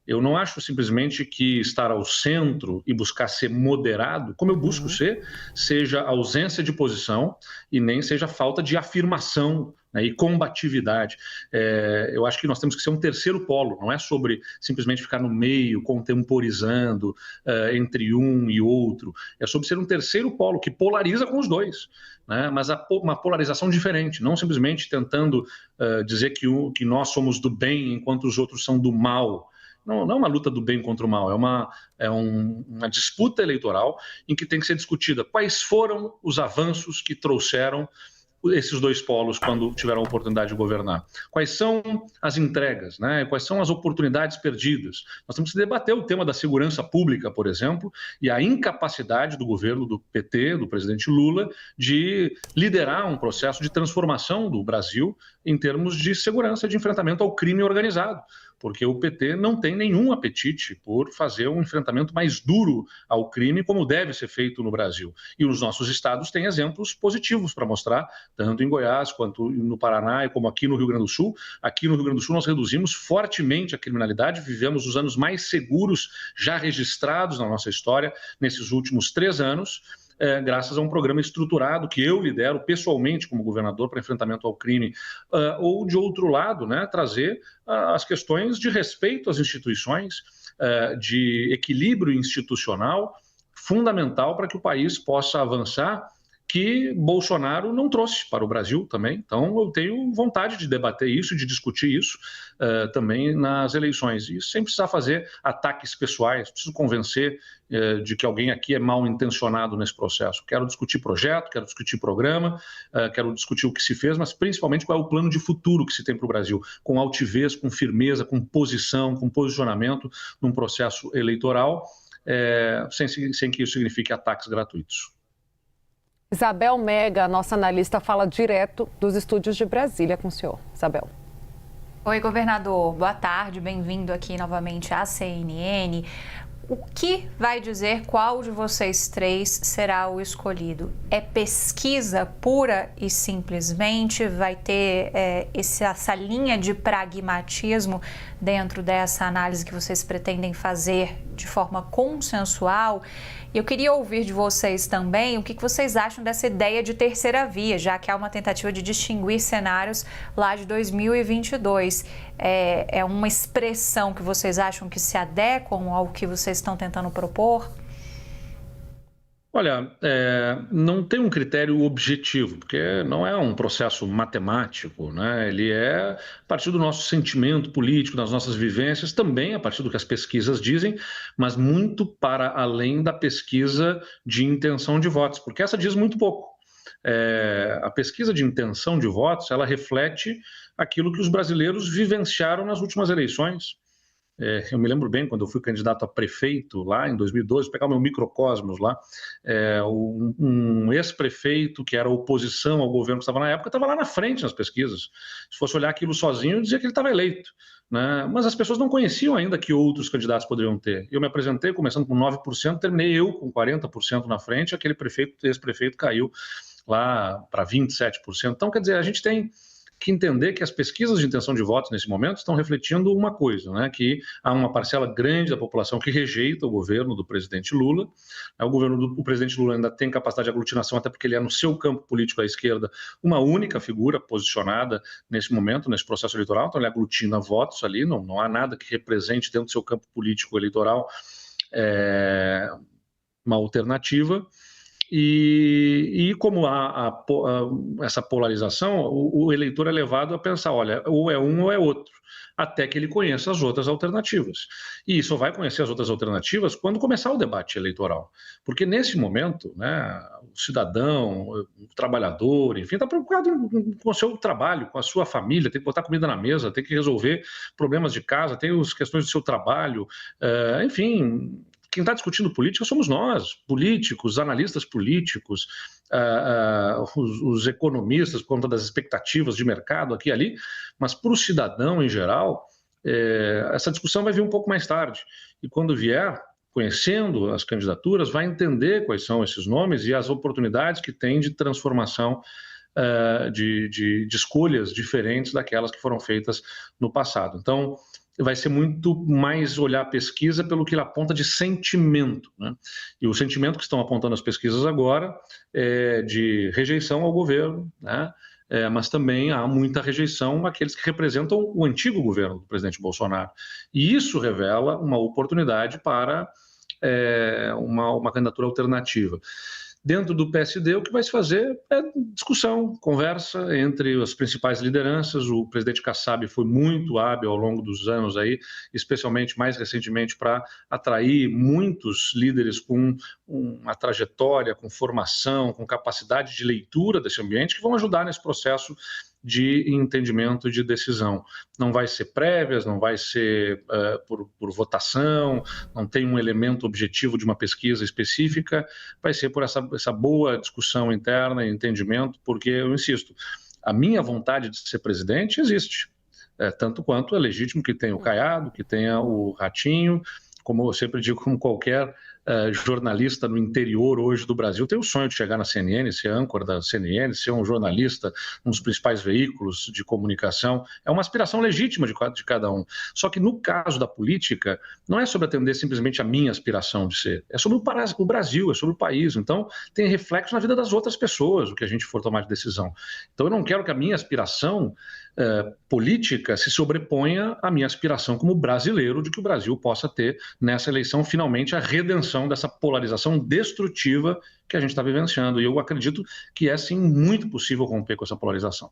Eu não acho simplesmente que estar ao centro e buscar ser moderado, como eu busco ser, seja ausência de posição e nem seja falta de afirmação, né, e combatividade. Eu acho que nós temos que ser um terceiro polo, não é sobre simplesmente ficar no meio, contemporizando entre um e outro, é sobre ser um terceiro polo que polariza com os dois, né, mas uma polarização diferente, não simplesmente tentando dizer que nós somos do bem enquanto os outros são do mal. Não é uma luta do bem contra o mal, é uma disputa eleitoral em que tem que ser discutida quais foram os avanços que trouxeram esses dois polos quando tiveram a oportunidade de governar. Quais são as entregas, né? Quais são as oportunidades perdidas? Nós temos que debater o tema da segurança pública, por exemplo, e a incapacidade do governo do PT, do presidente Lula, de liderar um processo de transformação do Brasil em termos de segurança, de enfrentamento ao crime organizado, porque o PT não tem nenhum apetite por fazer um enfrentamento mais duro ao crime, como deve ser feito no Brasil. E os nossos estados têm exemplos positivos para mostrar, tanto em Goiás quanto no Paraná e como aqui no Rio Grande do Sul. Aqui no Rio Grande do Sul nós reduzimos fortemente a criminalidade, vivemos os anos mais seguros já registrados na nossa história nesses últimos 3 anos, graças a um programa estruturado que eu lidero pessoalmente como governador para enfrentamento ao crime, ou de outro lado, né, trazer as questões de respeito às instituições, de equilíbrio institucional, fundamental para que o país possa avançar, que Bolsonaro não trouxe para o Brasil também. Então, eu tenho vontade de debater isso, de discutir isso também nas eleições. E sem precisar fazer ataques pessoais, preciso convencer de que alguém aqui é mal intencionado nesse processo. Quero discutir projeto, quero discutir programa, quero discutir o que se fez, mas principalmente qual é o plano de futuro que se tem para o Brasil, com altivez, com firmeza, com posição, com posicionamento num processo eleitoral, sem que isso signifique ataques gratuitos. Isabel Mega, nossa analista, fala direto dos estúdios de Brasília com o senhor. Isabel. Oi, governador. Boa tarde. Bem-vindo aqui novamente à CNN. O que vai dizer qual de vocês três será o escolhido? É pesquisa pura e simplesmente? Vai ter essa linha de pragmatismo dentro dessa análise que vocês pretendem fazer de forma consensual? Eu queria ouvir de vocês também o que vocês acham dessa ideia de terceira via, já que há uma tentativa de distinguir cenários lá de 2022. É uma expressão que vocês acham que se adequam ao que vocês estão tentando propor? Olha, não tem um critério objetivo, porque não é um processo matemático, né? Ele é a partir do nosso sentimento político, das nossas vivências, também a partir do que as pesquisas dizem, mas muito para além da pesquisa de intenção de votos, porque essa diz muito pouco. A pesquisa de intenção de votos, ela reflete aquilo que os brasileiros vivenciaram nas últimas eleições. Eu me lembro bem, quando eu fui candidato a prefeito lá em 2012, vou pegar o meu microcosmos lá, um ex-prefeito que era oposição ao governo que estava na época, estava lá na frente nas pesquisas. Se fosse olhar aquilo sozinho, dizia que ele estava eleito, né? Mas as pessoas não conheciam ainda que outros candidatos poderiam ter. Eu me apresentei começando com 9%, terminei eu com 40% na frente, aquele ex-prefeito caiu lá para 27%. Então, quer dizer, a gente tem que entender que as pesquisas de intenção de votos nesse momento estão refletindo uma coisa, né? Que há uma parcela grande da população que rejeita o governo do presidente Lula. O presidente Lula ainda tem capacidade de aglutinação, até porque ele é no seu campo político à esquerda uma única figura posicionada nesse momento, nesse processo eleitoral, então ele aglutina votos ali, não há nada que represente dentro do seu campo político eleitoral uma alternativa. E como há essa polarização, o eleitor é levado a pensar, olha, ou é um ou é outro, até que ele conheça as outras alternativas. E só vai conhecer as outras alternativas quando começar o debate eleitoral. Porque nesse momento, né, o cidadão, o trabalhador, enfim, está preocupado com o seu trabalho, com a sua família, tem que botar comida na mesa, tem que resolver problemas de casa, tem as questões do seu trabalho, enfim. Quem está discutindo política somos nós, políticos, analistas políticos, os economistas, por conta das expectativas de mercado aqui e ali, mas para o cidadão em geral, essa discussão vai vir um pouco mais tarde. E quando vier, conhecendo as candidaturas, vai entender quais são esses nomes e as oportunidades que tem de transformação de escolhas diferentes daquelas que foram feitas no passado. Então, vai ser muito mais olhar a pesquisa pelo que ele aponta de sentimento, né? E o sentimento que estão apontando as pesquisas agora é de rejeição ao governo, né? Mas também há muita rejeição àqueles que representam o antigo governo do presidente Bolsonaro. E isso revela uma oportunidade para uma candidatura alternativa. Dentro do PSD, o que vai se fazer é discussão, conversa entre as principais lideranças. O presidente Kassab foi muito hábil ao longo dos anos aí, especialmente mais recentemente, para atrair muitos líderes com uma trajetória, com formação, com capacidade de leitura desse ambiente, que vão ajudar nesse processo de entendimento e de decisão. Não vai ser prévias, não vai ser por votação, não tem um elemento objetivo de uma pesquisa específica, vai ser por essa boa discussão interna e entendimento, porque, eu insisto, a minha vontade de ser presidente existe, tanto quanto é legítimo que tenha o Caiado, que tenha o Ratinho, como eu sempre digo, como qualquer jornalista no interior hoje do Brasil tem o sonho de chegar na CNN, ser âncora da CNN, ser um jornalista, um dos principais veículos de comunicação. É uma aspiração legítima de cada um. Só que no caso da política, não é sobre atender simplesmente a minha aspiração de ser, é sobre o Brasil, é sobre o país. Então, tem reflexo na vida das outras pessoas, o que a gente for tomar de decisão. Então, eu não quero que a minha aspiração política se sobreponha à minha aspiração como brasileiro de que o Brasil possa ter nessa eleição finalmente a redenção dessa polarização destrutiva que a gente está vivenciando. E eu acredito que é sim muito possível romper com essa polarização.